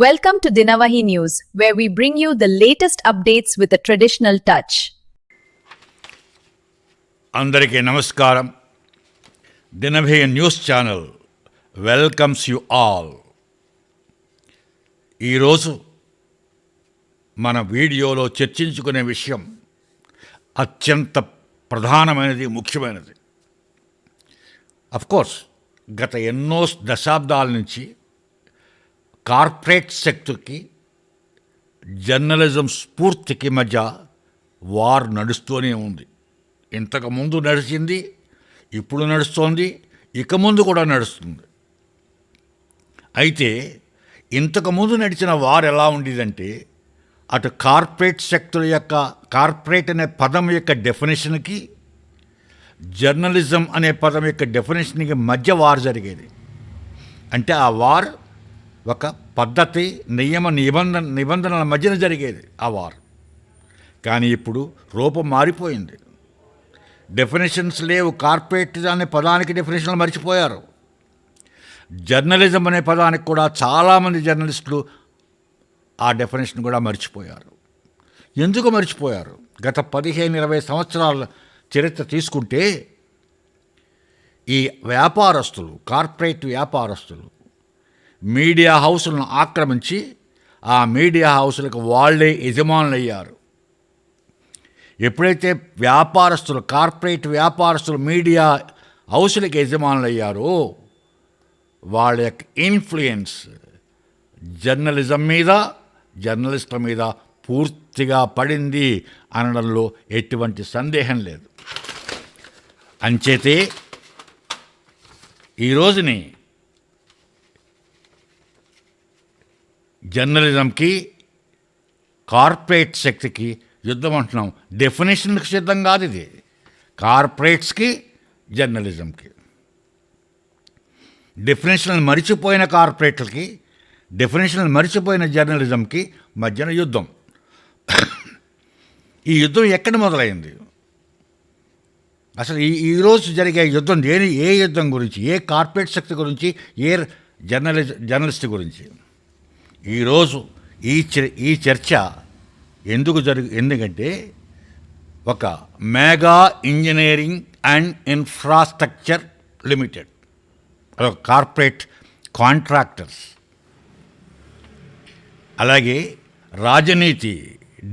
Welcome to Dinavahi News, where we bring you the latest updates with a traditional touch. అందరికీ నమస్కారం. దినభయ news channel welcomes you all. ఈరోజు మన వీడియోలో చర్చించుకునే విషయం అత్యంత ప్రధానమైనది, ముఖ్యమైనది. అఫ్కోర్స్ గత ఎన్నో దశాబ్దాల నుంచి కార్పొరేట్ సెక్టర్కి జర్నలిజం స్ఫూర్తికి మధ్య వార్ నడుస్తూనే ఉంది. ఇంతకుముందు నడిచింది, ఇప్పుడు నడుస్తోంది, ఇక ముందు కూడా నడుస్తుంది. అయితే ఇంతకుముందు నడిచిన వార్ ఎలా ఉండేదంటే, అటు కార్పొరేట్ సెక్టర్ యొక్క కార్పొరేట్ అనే పదం యొక్క డెఫినేషన్కి, జర్నలిజం అనే పదం యొక్క డెఫినేషన్కి మధ్య వార్ జరిగేది. అంటే ఆ వార్ ఒక పద్ధతి, నిబంధనల మధ్యన జరిగేది ఆ వార్. కానీ ఇప్పుడు రూపం మారిపోయింది. డెఫినేషన్స్ లేవు. కార్పొరేట్ అనే పదానికి డెఫినేషన్లు మర్చిపోయారు. జర్నలిజం అనే పదానికి కూడా చాలామంది జర్నలిస్టులు ఆ డెఫినేషన్ కూడా మర్చిపోయారు. ఎందుకు మర్చిపోయారు? గత 15-20 సంవత్సరాల చరిత్ర తీసుకుంటే ఈ వ్యాపారస్తులు, కార్పొరేట్ వ్యాపారస్తులు మీడియా హౌసులను ఆక్రమించి ఆ మీడియా హౌసులకు వాళ్ళే యజమానులు అయ్యారు. ఎప్పుడైతే వ్యాపారస్తులు, కార్పొరేట్ వ్యాపారస్తులు మీడియా హౌసులకు యజమానులు అయ్యారో, వాళ్ళ యొక్క ఇన్ఫ్లుయెన్స్ జర్నలిజం మీద, జర్నలిస్టుల మీద పూర్తిగా పడింది అనడంలో ఎటువంటి సందేహం లేదు. అంచేతే ఈ రోజుని జర్నలిజంకి, కార్పొరేట్ శక్తికి యుద్ధం అంటున్నాం. డెఫినేషన్కి సిద్ధం కాదు ఇది. కార్పొరేట్స్కి, జర్నలిజంకి, డెఫినేషన్లు మరిచిపోయిన కార్పొరేట్లకి, డెఫినేషన్లు మరిచిపోయిన జర్నలిజంకి మధ్యన యుద్ధం. ఈ యుద్ధం ఎక్కడ మొదలైంది? అసలు ఈరోజు జరిగే యుద్ధం ఏ యుద్ధం గురించి? ఏ కార్పొరేట్ శక్తి గురించి? ఏ జర్నలిస్ట్ గురించి? ఈరోజు ఈ చర్చ ఎందుకంటే ఒక mega engineering and infrastructure limited, ఒక కార్పొరేట్ కాంట్రాక్టర్స్, అలాగే రాజనీతి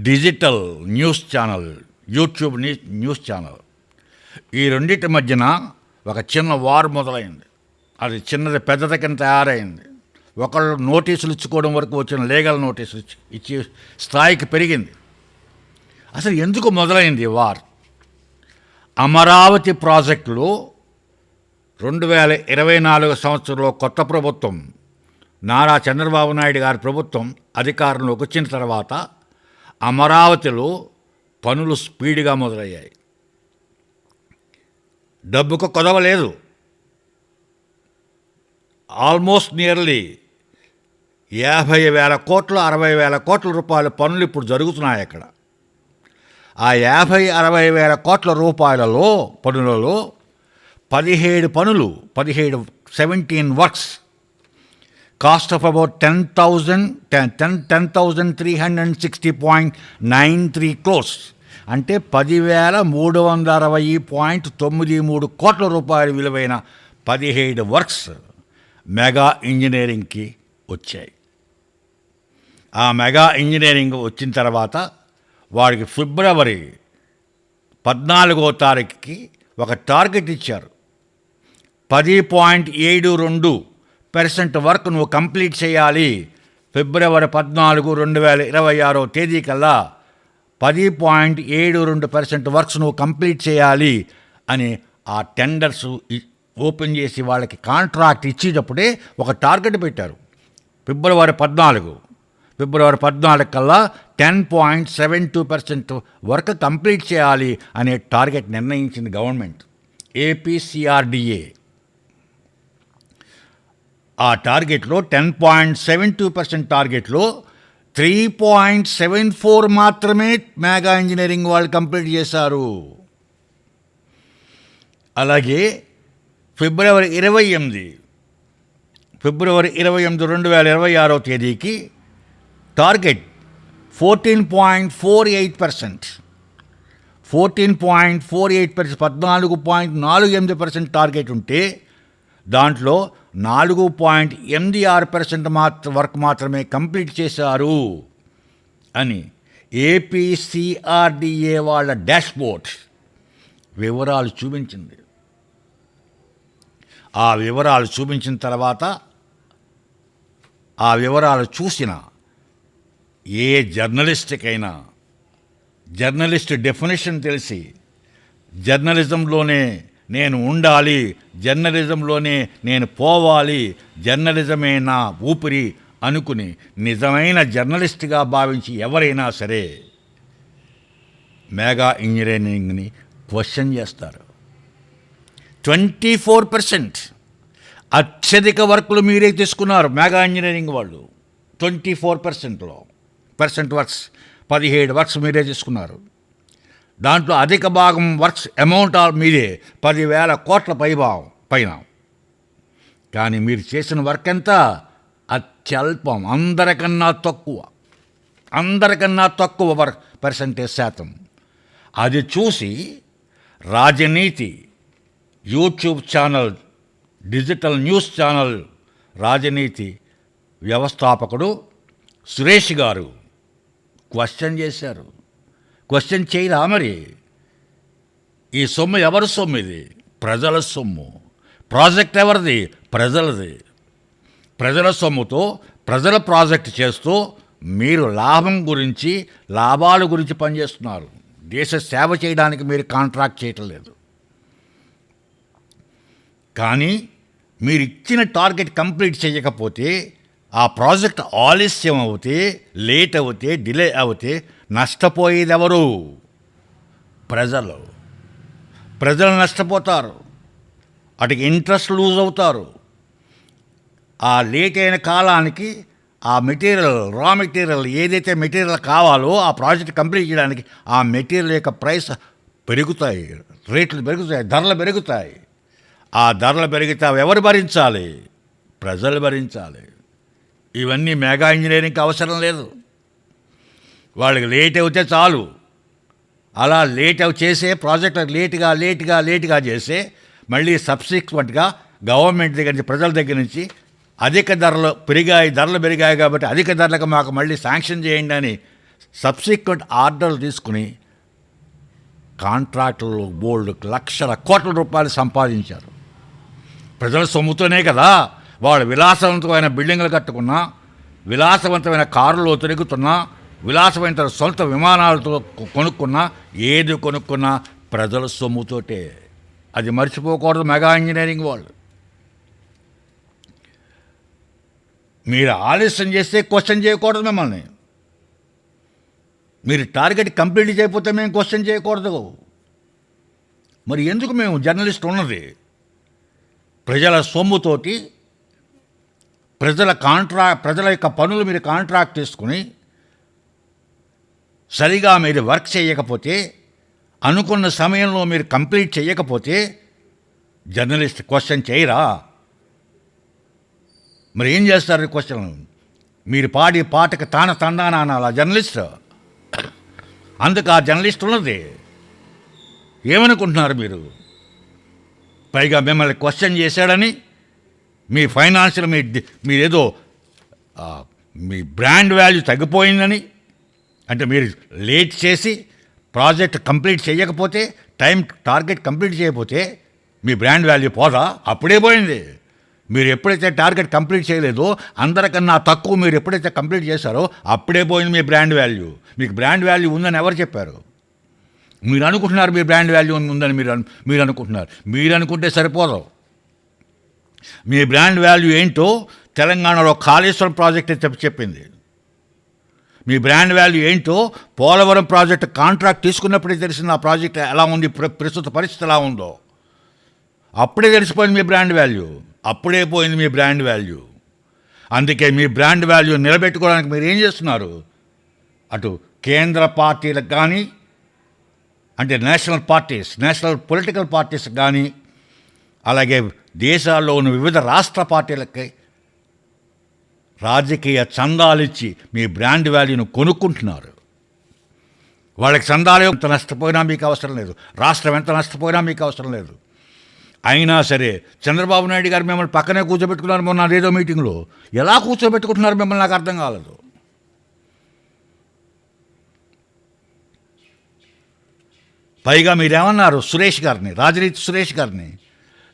digital news channel, YouTube news channel, ఈ రెండింటి మధ్యన ఒక చిన్న వార్ మొదలైంది. అది చిన్నది పెద్దది కింద తయారైంది. ఒకళ్ళు నోటీసులు ఇచ్చుకోవడం వరకు వచ్చిన లీగల్ నోటీసులు ఇచ్చి స్థాయికి పెరిగింది. అసలు ఎందుకు మొదలైంది వార్? అమరావతి ప్రాజెక్టులో 2024 సంవత్సరంలో కొత్త ప్రభుత్వం, నారా చంద్రబాబు నాయుడు గారి ప్రభుత్వం అధికారంలోకి వచ్చిన తర్వాత అమరావతిలో పనులు స్పీడ్గా మొదలయ్యాయి. డబ్బుకు కొదవ లేదు. ఆల్మోస్ట్ నియర్లీ 50,000 కోట్లు, 60,000 కోట్ల రూపాయల పనులు ఇప్పుడు జరుగుతున్నాయి అక్కడ. ఆ 50,000-60,000 కోట్ల రూపాయలలో పనులలో 17 works cost of about 10,360.93 crores, అంటే 10,360.93 కోట్ల రూపాయల విలువైన 17 వర్క్స్ మెగా ఇంజనీరింగ్కి వచ్చాయి. ఆ మెగా ఇంజనీరింగ్ వచ్చిన తర్వాత వాడికి ఫిబ్రవరి 14వ తారీఖుకి ఒక టార్గెట్ ఇచ్చారు. 10.72% వర్క్ నువ్వు కంప్లీట్ చేయాలి. ఫిబ్రవరి 14, 2026 తేదీ కల్లా 10.72% వర్క్స్ నువ్వు కంప్లీట్ చేయాలి అని ఆ టెండర్స్ ఓపెన్ చేసి వాళ్ళకి కాంట్రాక్ట్ ఇచ్చేటప్పుడే ఒక టార్గెట్ పెట్టారు. ఫిబ్రవరి 14 కల్లా 10.72% వర్క్ కంప్లీట్ చేయాలి అనే టార్గెట్ నిర్ణయించింది గవర్నమెంట్, ఏపీసీఆర్డీఏ. ఆ టార్గెట్లో 10.72% టార్గెట్లో 3.74 మాత్రమే మెగా ఇంజనీరింగ్ వాళ్ళు కంప్లీట్ చేశారు. అలాగే ఫిబ్రవరి 28 ఫిబ్రవరి 28, 2026 తేదీకి టార్గెట్ 14.48%. 14.48%, 14.48% టార్గెట్ ఉంటే దాంట్లో 4.86% వర్క్ మాత్రమే కంప్లీట్ చేశారు అని ఏపీసీఆర్డీఏ వాళ్ళ డాష్బోర్డ్ వివరాలు చూపించింది. ఆ వివరాలు చూపించిన తర్వాత ఆ వివరాలు చూసిన ఏ జర్నలిస్ట్కైనా జర్నలిస్ట్ డెఫినేషన్ తెలిసి జర్నలిజంలోనే నేను ఉండాలి, జర్నలిజంలోనే నేను పోవాలి, జర్నలిజమే నా ఊపిరి అనుకుని నిజమైన జర్నలిస్ట్గా భావించి ఎవరైనా సరే మెగా ఇంజనీరింగ్ని క్వశ్చన్ చేస్తారు. 24% అత్యధిక వర్కులు మీరే తీసుకున్నారు మెగా ఇంజనీరింగ్ వాళ్ళు. 24%లో వర్క్స్ 17 వర్క్స్ మీరే తీసుకున్నారు. దాంట్లో అధిక భాగం వర్క్స్ అమౌంట్ మీదే 10,000 కోట్ల పైన. కానీ మీరు చేసిన వర్క్ ఎంత? అత్యల్పం, అందరికన్నా తక్కువ పర్సంటేజ్ శాతం. అది చూసి రాజనీతి YouTube channel, digital news channel రాజనీతి వ్యవస్థాపకుడు సురేష్ గారు క్వశ్చన్ చేశారు. క్వశ్చన్ చేయరా మరి? ఈ సొమ్ము ఎవరి సొమ్ము? ఇది ప్రజల సొమ్ము. ప్రాజెక్ట్ ఎవరిది? ప్రజలది. ప్రజల సొమ్ముతో ప్రజల ప్రాజెక్ట్ చేస్తూ మీరు లాభాల గురించి పనిచేస్తున్నారు. దేశ సేవ చేయడానికి మీరు కాంట్రాక్ట్ చేయటం లేదు. కానీ మీరు ఇచ్చిన టార్గెట్ కంప్లీట్ చేయకపోతే, ఆ ప్రాజెక్ట్ ఆలస్యం అవుతే, లేట్ అవుతే, డిలే అవుతే నష్టపోయేది ఎవరు? ప్రజలు నష్టపోతారు. వాటికి ఇంట్రెస్ట్ లూజ్ అవుతారు. ఆ లేట్ అయిన కాలానికి ఆ రా మెటీరియల్ ఏదైతే మెటీరియల్ కావాలో ఆ ప్రాజెక్ట్ కంప్లీట్ చేయడానికి ఆ మెటీరియల్ యొక్క ప్రైస్ పెరుగుతాయి, రేట్లు పెరుగుతాయి, ధరలు పెరుగుతాయి. ఆ ధరలు పెరిగితే ఎవరు భరించాలి? ప్రజలు భరించాలి. ఇవన్నీ మెగా ఇంజనీరింగ్కి అవసరం లేదు. వాళ్ళకి లేట్ అవుతే చాలు. అలా చేసే ప్రాజెక్టు లేట్గా చేసే మళ్ళీ సబ్సిక్వెంట్గా గవర్నమెంట్ దగ్గర నుంచి, ప్రజల దగ్గర నుంచి అధిక ధరలు పెరిగాయి కాబట్టి అధిక ధరలకు మాకు మళ్ళీ శాంక్షన్ చేయండి అని సబ్సిక్వెంట్ ఆర్డర్లు తీసుకుని కాంట్రాక్టులు లక్షల కోట్ల రూపాయలు సంపాదించారు. ప్రజల సొమ్ముతోనే కదా వాళ్ళు విలాసవంతమైన బిల్డింగ్లు కట్టుకున్నా, విలాసవంతమైన కారులో తిరుగుతున్నా, విలాసమైన సొంత విమానాలతో ఏది కొనుక్కున్నా ప్రజల సొమ్ముతోటే. అది మర్చిపోకూడదు మెగా ఇంజనీరింగ్ వాళ్ళు. మీరు ఆలస్యం చేస్తే క్వశ్చన్ చేయకూడదు మిమ్మల్ని. మీరు టార్గెట్ కంప్లీట్ చేయకపోతే మేము క్వశ్చన్ చేయకూడదు. మరి ఎందుకు మేము జర్నలిస్ట్ ఉన్నది? ప్రజల సొమ్ముతోటి ప్రజల యొక్క పనులు మీరు కాంట్రాక్ట్ తీసుకుని సరిగా మీరు వర్క్ చేయకపోతే, అనుకున్న సమయంలో మీరు కంప్లీట్ చేయకపోతే జర్నలిస్ట్ క్వశ్చన్ చేయరా? మరి ఏం చేస్తారు క్వశ్చన్? మీరు పాడి పాటకు తండానా అనాలా జర్నలిస్ట్? అందుకు ఆ జర్నలిస్ట్ ఉన్నది. ఏమనుకుంటున్నారు మీరు? పైగా మిమ్మల్ని క్వశ్చన్ చేశాడని మీ ఫైనాన్షియల్ మీరేదో మీ బ్రాండ్ వాల్యూ తగ్గిపోయిందని, అంటే మీరు లేట్ చేసి ప్రాజెక్ట్ కంప్లీట్ చేయకపోతే, టార్గెట్ కంప్లీట్ చేయకపోతే మీ బ్రాండ్ వాల్యూ పోదా? అప్పుడే పోయింది. మీరు ఎప్పుడైతే టార్గెట్ కంప్లీట్ చేయలేదో, అందరికన్నా తక్కువ మీరు ఎప్పుడైతే కంప్లీట్ చేశారో అప్పుడే పోయింది మీ బ్రాండ్ వాల్యూ. మీకు బ్రాండ్ వాల్యూ ఉందని ఎవరు చెప్పారు? మీరు అనుకుంటున్నారు మీ బ్రాండ్ వాల్యూ ఉందని మీరు అనుకుంటున్నారు. మీరు అనుకుంటే సరిపోదు. మీ బ్రాండ్ వాల్యూ ఏంటో తెలంగాణలో కాళేశ్వరం ప్రాజెక్ట్ చెప్పింది. మీ బ్రాండ్ వాల్యూ ఏంటో పోలవరం ప్రాజెక్టు కాంట్రాక్ట్ తీసుకున్నప్పుడే తెలిసింది. ఆ ప్రాజెక్ట్ ఎలా ఉంది, ప్రస్తుత పరిస్థితి ఎలా ఉందో అప్పుడే తెలిసిపోయింది మీ బ్రాండ్ వాల్యూ. అప్పుడే పోయింది మీ బ్రాండ్ వాల్యూ. అందుకే మీ బ్రాండ్ వాల్యూ నిలబెట్టుకోవడానికి మీరు ఏం చేస్తున్నారు? అటు కేంద్ర పార్టీలకు కానీ, అంటే నేషనల్ పొలిటికల్ పార్టీస్ కానీ, అలాగే దేశాల్లో ఉన్న వివిధ రాష్ట్ర పార్టీలకి రాజకీయ చందాలిచ్చి మీ బ్రాండ్ వాల్యూను కొనుక్కుంటున్నారు. వాళ్ళకి చందాలు ఎంత నష్టపోయినా మీకు అవసరం లేదు, రాష్ట్రం ఎంత నష్టపోయినా మీకు అవసరం లేదు. అయినా సరే చంద్రబాబు నాయుడు గారు మిమ్మల్ని పక్కనే కూర్చోబెట్టుకున్నారు మొన్న అదేదో మీటింగ్లో. ఎలా కూర్చోబెట్టుకుంటున్నారు మిమ్మల్ని నాకు అర్థం కాలేదు. పైగా మీరేమన్నారు సురేష్ గారిని, రాజనీతి సురేష్ గారిని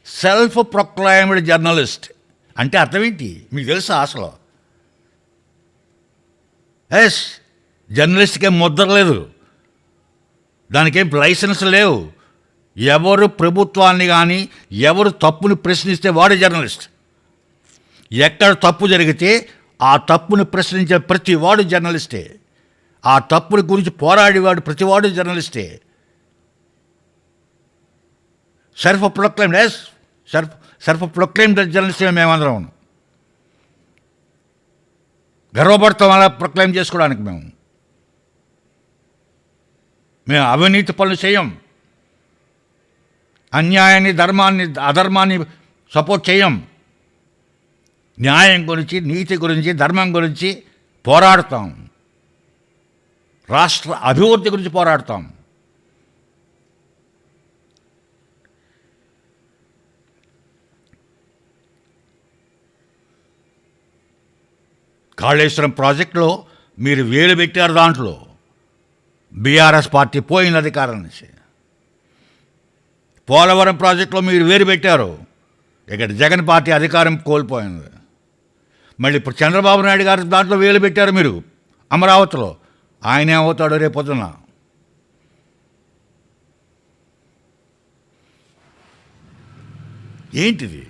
సెల్ఫ్ ప్రొక్లైమ్డ్ జర్నలిస్ట్ అంటే అర్థం ఏంటి మీకు తెలుసా అసలు? ఎస్, జర్నలిస్ట్కేం ముద్ర లేదు, దానికేం లైసెన్స్ లేవు. ఎవరు ప్రభుత్వాన్ని కానీ ఎవరు తప్పుని ప్రశ్నిస్తే వాడే జర్నలిస్ట్. ఎక్కడ తప్పు జరిగితే ఆ తప్పుని ప్రశ్నించే ప్రతి వాడు జర్నలిస్టే. ఆ తప్పుని గురించి పోరాడేవాడు ప్రతివాడు జర్నలిస్టే. Self proclaimed, yes, self proclaimed జర్నలిస్టే మేమందరం. గర్వపడతాం అలా ప్రొక్లైమ్ చేసుకోవడానికి. మేము అవినీతి పనులు చేయం, అన్యాయాన్ని అధర్మాన్ని సపోర్ట్ చేయం. న్యాయం గురించి, నీతి గురించి, ధర్మం గురించి పోరాడతాం. రాష్ట్ర అభివృద్ధి గురించి పోరాడతాం. కాళేశ్వరం ప్రాజెక్టులో మీరు వేలు పెట్టారు. దాంట్లో బీఆర్ఎస్ పార్టీ పోయిన అధికారం నుంచి. పోలవరం ప్రాజెక్టులో మీరు వేలు పెట్టారు, ఇక్కడ జగన్ పార్టీ అధికారం కోల్పోయింది. మళ్ళీ ఇప్పుడు చంద్రబాబు నాయుడు గారు దాంట్లో వేలు పెట్టారు మీరు అమరావతిలో. ఆయన ఏమవుతాడో రేపొద్దున. ఏంటిది?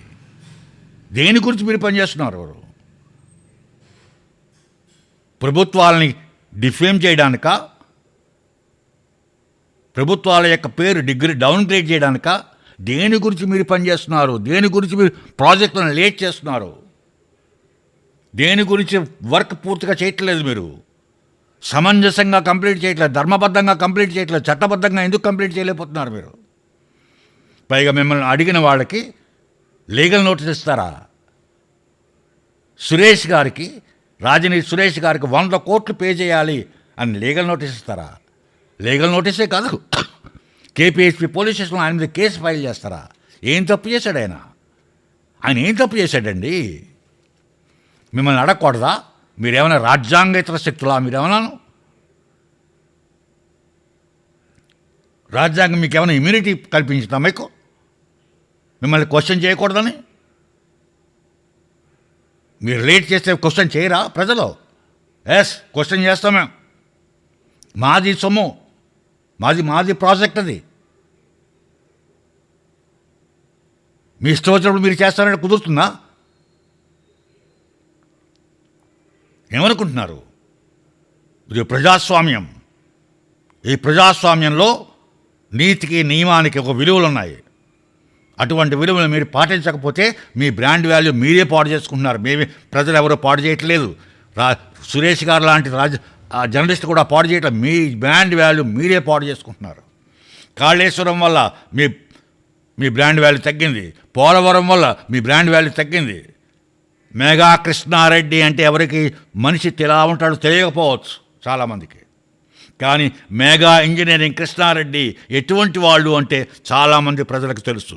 దేని గురించి మీరు పనిచేస్తున్నారు? ప్రభుత్వాలని డిఫేమ్ చేయడానిక, ప్రభుత్వాల యొక్క పేరు డౌన్గ్రేడ్ చేయడానిక, దేని గురించి మీరు పనిచేస్తున్నారు? దేని గురించి మీరు ప్రాజెక్టులను లేట్ చేస్తున్నారు? దేని గురించి వర్క్ పూర్తిగా చేయట్లేదు? మీరు సమంజసంగా కంప్లీట్ చేయట్లేదు, ధర్మబద్ధంగా కంప్లీట్ చేయట్లేదు, చట్టబద్ధంగా ఎందుకు కంప్లీట్ చేయలేకపోతున్నారు మీరు? పైగా మిమ్మల్ని అడిగిన వాళ్ళకి లీగల్ నోటీస్ ఇస్తారా? సురేష్ గారికి, రాజనీతి సురేష్ గారికి 100 కోట్లు పే చేయాలి అని లీగల్ నోటీస్ ఇస్తారా? లీగల్ నోటీసే కాదు, కేపీహెచ్పి పోలీస్ స్టేషన్లో ఆయన మీద కేసు ఫైల్ చేస్తారా? ఏం తప్పు చేశాడు ఆయన? ఆయన ఏం తప్పు చేశాడండి? మిమ్మల్ని అడగకూడదా? మీరేమైనా రాజ్యాంగేతర శక్తులా? మీరేమన్నాను రాజ్యాంగం మీకు ఏమైనా ఇమ్యూనిటీ కల్పించిందా మీకు? మిమ్మల్ని క్వశ్చన్ చేయకూడదని? మీరు లేట్ చేస్తే క్వశ్చన్ చేయరా ప్రజలు? ఎస్, క్వశ్చన్ చేస్తాం మేము. మాది సొమ్ము, మాది ప్రాజెక్ట్. అది మీ ఇష్టం వచ్చినప్పుడు మీరు చేస్తారంటే కుదురుతుందా? ఏమనుకుంటున్నారు? ఇది ప్రజాస్వామ్యం. ఈ ప్రజాస్వామ్యంలో నీతికి, నియమానికి ఒక విలువలు ఉన్నాయి. అటువంటి విలువలు మీరు పాటించకపోతే మీ బ్రాండ్ వాల్యూ మీరే పాడు చేసుకుంటున్నారు. ప్రజలు ఎవరో పాడు చేయట్లేదు. సురేష్ గారు లాంటి జర్నలిస్ట్ కూడా పాడు చేయట్లేదు. మీ బ్రాండ్ వాల్యూ మీరే పాడు చేసుకుంటున్నారు. కాళేశ్వరం వల్ల మీ బ్రాండ్ వాల్యూ తగ్గింది. పోలవరం వల్ల మీ బ్రాండ్ వాల్యూ తగ్గింది. మెగా కృష్ణారెడ్డి అంటే ఎవరికి మనిషి ఎలా ఉంటాడో తెలియకపోవచ్చు చాలామందికి. కానీ మెగా ఇంజనీరింగ్ కృష్ణారెడ్డి ఎటువంటి వాళ్ళు అంటే చాలామంది ప్రజలకు తెలుసు.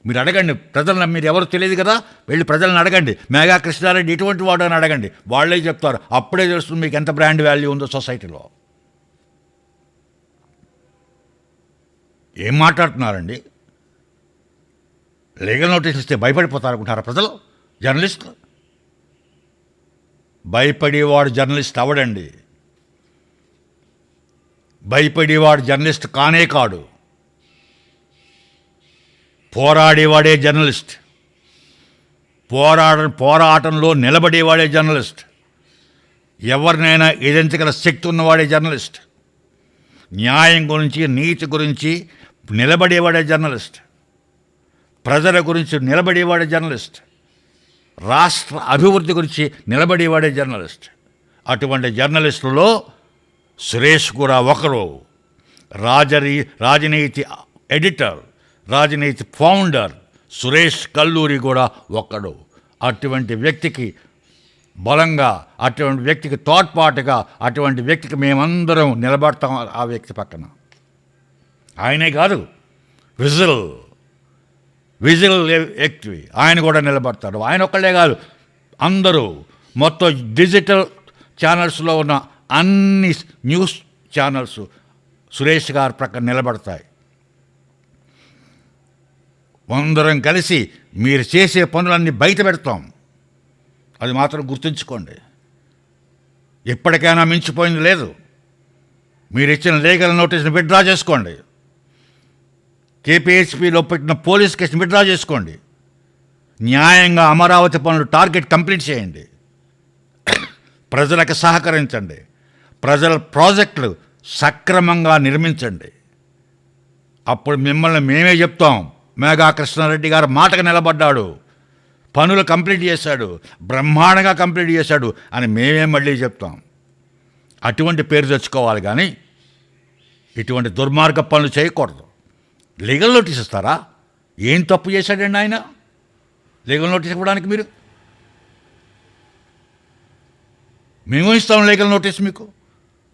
మీరు అడగండి ప్రజలను, మీరు ఎవరు తెలియదు కదా, వెళ్ళి ప్రజలను అడగండి మెగా కృష్ణారెడ్డి ఎటువంటి వాడు అని అడగండి, వాళ్ళే చెప్తారు. అప్పుడే తెలుస్తుంది మీకు ఎంత బ్రాండ్ వాల్యూ ఉందో సొసైటీలో. ఏం మాట్లాడుతున్నారండి? లీగల్ నోటీస్ ఇస్తే భయపడిపోతారనుకుంటారా ప్రజలు? జర్నలిస్టులు భయపడేవాడు జర్నలిస్ట్ అవడండి. భయపడేవాడు జర్నలిస్ట్ కానే కాడు. పోరాడేవాడే జర్నలిస్ట్. పోరాటంలో నిలబడేవాడే జర్నలిస్ట్. ఎవరినైనా ఎదిరించగల శక్తి ఉన్నవాడే జర్నలిస్ట్. న్యాయం గురించి, నీతి గురించి నిలబడేవాడే జర్నలిస్ట్. ప్రజల గురించి నిలబడేవాడే జర్నలిస్ట్. రాష్ట్ర అభివృద్ధి గురించి నిలబడేవాడే జర్నలిస్ట్. అటువంటి జర్నలిస్టులలో సురేష్ కూడా ఒకరు. రాజనీతి ఎడిటర్, రాజనీతి ఫౌండర్ సురేష్ కల్లూరి కూడా ఒకడు. అటువంటి వ్యక్తికి బలంగా అటువంటి వ్యక్తికి తోడ్పాటుగా అటువంటి వ్యక్తికి మేమందరం నిలబడతాం ఆ వ్యక్తి పక్కన. ఆయనే కాదు, విజిల్ వ్యక్తి ఆయన కూడా నిలబడతాడు. ఆయన ఒక్కళ్ళే కాదు, అందరూ మొత్తం డిజిటల్ ఛానల్స్లో ఉన్న అన్ని న్యూస్ ఛానల్స్ సురేష్ గారి ప్రక్కన నిలబడతాయి. అందరం కలిసి మీరు చేసే పనులన్నీ బయట పెడతాం. అది మాత్రం గుర్తుంచుకోండి. ఎప్పటికైనా మించిపోయింది లేదు. మీరు ఇచ్చిన లీగల్ నోటీస్ని విత్డ్రా చేసుకోండి. కేపీహెచ్పిలో పెట్టిన పోలీస్ కేసుని విత్డ్రా చేసుకోండి. న్యాయంగా అమరావతి పనులు టార్గెట్ కంప్లీట్ చేయండి. ప్రజలకు సహకరించండి. ప్రజల ప్రాజెక్టులు సక్రమంగా నిర్మించండి. అప్పుడు మిమ్మల్ని మేమే చెప్తాం, మేఘా కృష్ణారెడ్డి గారు మాటకు నిలబడ్డాడు, పనులు కంప్లీట్ చేశాడు, బ్రహ్మాండంగా కంప్లీట్ చేశాడు అని మేమే మళ్ళీ చెప్తాం. అటువంటి పేరు తెచ్చుకోవాలి కానీ ఇటువంటి దుర్మార్గ పనులు చేయకూడదు. లీగల్ నోటీస్ ఇస్తారా? ఏం తప్పు చేశాడండి ఆయన లీగల్ నోటీస్ ఇవ్వడానికి? మేము ఇస్తాం లీగల్ నోటీస్ మీకు.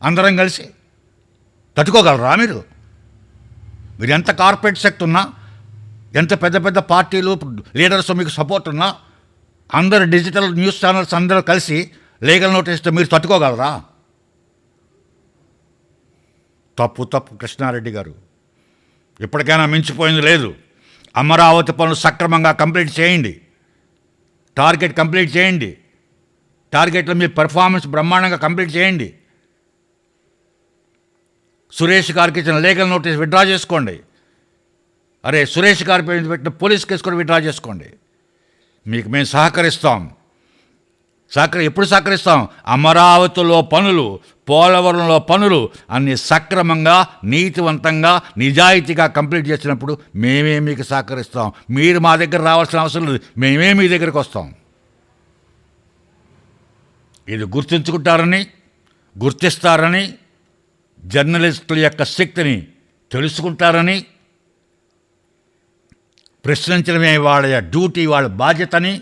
అందరం కలిసి తట్టుకోగలరా మీరు? మీరు ఎంత కార్పొరేట్ శక్తి ఉన్నా, ఎంత పెద్ద పెద్ద పార్టీలు లీడర్స్ మీకు సపోర్ట్ ఉన్నా, అందరు డిజిటల్ న్యూస్ ఛానల్స్ అందరూ కలిసి లీగల్ నోటీస్ మీరు తట్టుకోగలరా? తప్పు కృష్ణారెడ్డి గారు. ఇప్పటికైనా మించిపోయింది లేదు. అమరావతి పనులు సక్రమంగా కంప్లీట్ చేయండి. టార్గెట్ కంప్లీట్ చేయండి. టార్గెట్లో మీ పెర్ఫార్మెన్స్ బ్రహ్మాండంగా కంప్లీట్ చేయండి. సురేష్ గారికి ఇచ్చిన లీగల్ నోటీస్ విత్డ్రా చేసుకోండి. అరే, సురేష్ గారి పెట్టిన పోలీస్ కేసు కూడా విత్డ్రా చేసుకోండి. మీకు మేము సహకరిస్తాం. ఎప్పుడు సహకరిస్తాం? అమరావతిలో పనులు, పోలవరంలో పనులు అన్ని సక్రమంగా, నీతివంతంగా, నిజాయితీగా కంప్లీట్ చేసినప్పుడు మేమే మీకు సహకరిస్తాం. మీరు మా దగ్గర రావాల్సిన అవసరం లేదు, మేమే మీ దగ్గరికి వస్తాం. ఇది గుర్తిస్తారని, జర్నలిస్టుల యొక్క శక్తిని తెలుసుకుంటారని, ప్రశ్నించడమే వాళ్ళ డ్యూటీ, వాళ్ళ బాధ్యతని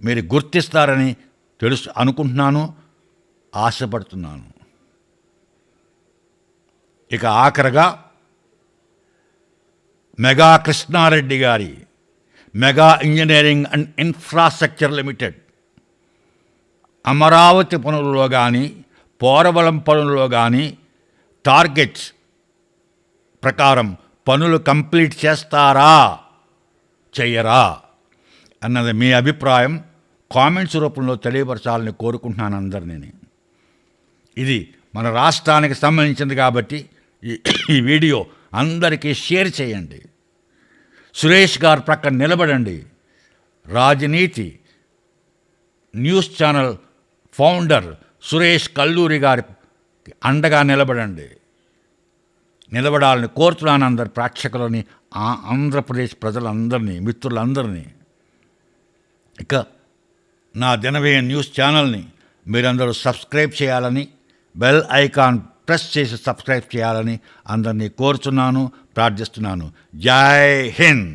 మీరు గుర్తిస్తారని అనుకుంటున్నాను, ఆశపడుతున్నాను. ఇక ఆఖరగా మెగా కృష్ణారెడ్డి గారి mega engineering and infrastructure limited Amaravati పనులలో కానీ, పోలవరం పనులలో కానీ టార్గెట్స్ ప్రకారం పనులు కంప్లీట్ చేస్తారా, చెయ్యరా అన్నది మీ అభిప్రాయం కామెంట్స్ రూపంలో తెలియపరచాలని కోరుకుంటున్నాను అందరినీ. ఇది మన రాష్ట్రానికి సంబంధించింది కాబట్టి ఈ వీడియో అందరికీ షేర్ చేయండి. సురేష్ గారు ప్రక్కన నిలబడండి. రాజనీతి news channel founder Suresh Kalluri గారి అండగా నిలబడాలని కోరుతున్నాను అందరి ప్రేక్షకులని, ఆంధ్రప్రదేశ్ ప్రజలందరినీ, మిత్రులందరినీ. ఇక నా దినవేయ న్యూస్ ఛానల్ని మీరందరూ సబ్స్క్రైబ్ చేయాలని, బెల్ ఐకాన్ ప్రెస్ చేసి సబ్స్క్రైబ్ చేయాలని అందరినీ కోరుచున్నాను, ప్రార్థిస్తున్నాను. జై హింద్.